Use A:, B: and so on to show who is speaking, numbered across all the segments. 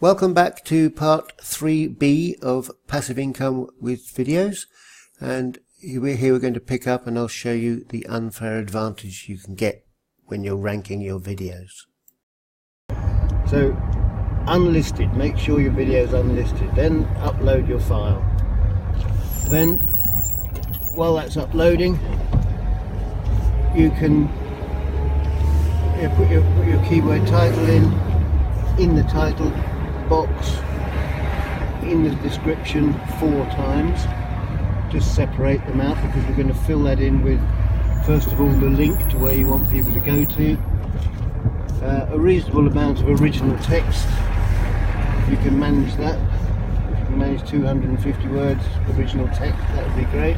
A: Welcome back to part 3B of passive income with videos, and we're going to pick up and I'll show you the unfair advantage you can get when you're ranking your videos. So unlisted, make sure your video is unlisted, then upload your file. Then while that's uploading, you can put your keyword title in the title box, in the description 4 times. Just separate them out because we're going to fill that in with, first of all, the link to where you want people to go to, a reasonable amount of original text. If you can manage that, if you can manage 250 words original text, that would be great.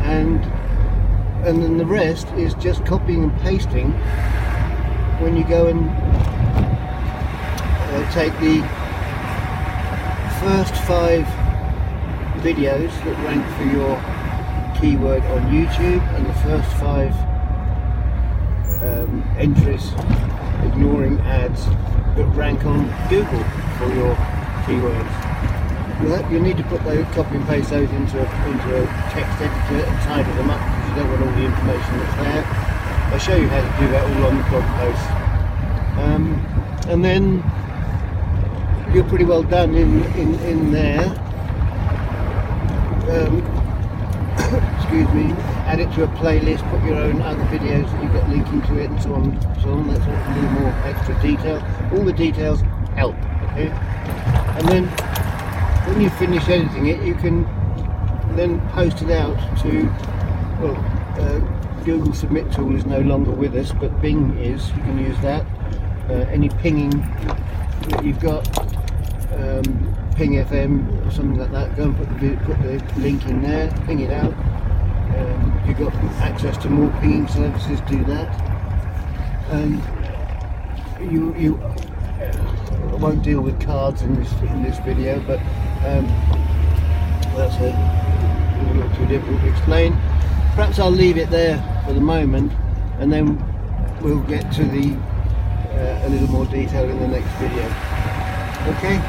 A: And then the rest is just copying and pasting when you go and take the first 5 videos that rank for your keyword on YouTube and the first 5 entries, ignoring ads, that rank on Google for your keywords. You need to put those, copy and paste those into a text editor and tidy them up because you don't want all the information that's there. I'll show you how to do that all on the blog post. And then you're pretty well done in there. Excuse me. Add it to a playlist, put your own other videos that you've got linking to it and so on. That's a little more extra detail. All the details help, okay? And then when you finish editing it, you can then post it out to, Google Submit tool is no longer with us, but Bing is. You can use that. Any pinging that you've got, Ping FM or something like that, go and put the link in there, ping it out. If you've got access to more pinging services, do that. And you I won't deal with cards in this video, but that's a little too difficult to explain. Perhaps I'll leave it there for the moment, and then we'll get to the a little more detail in the next video. Okay.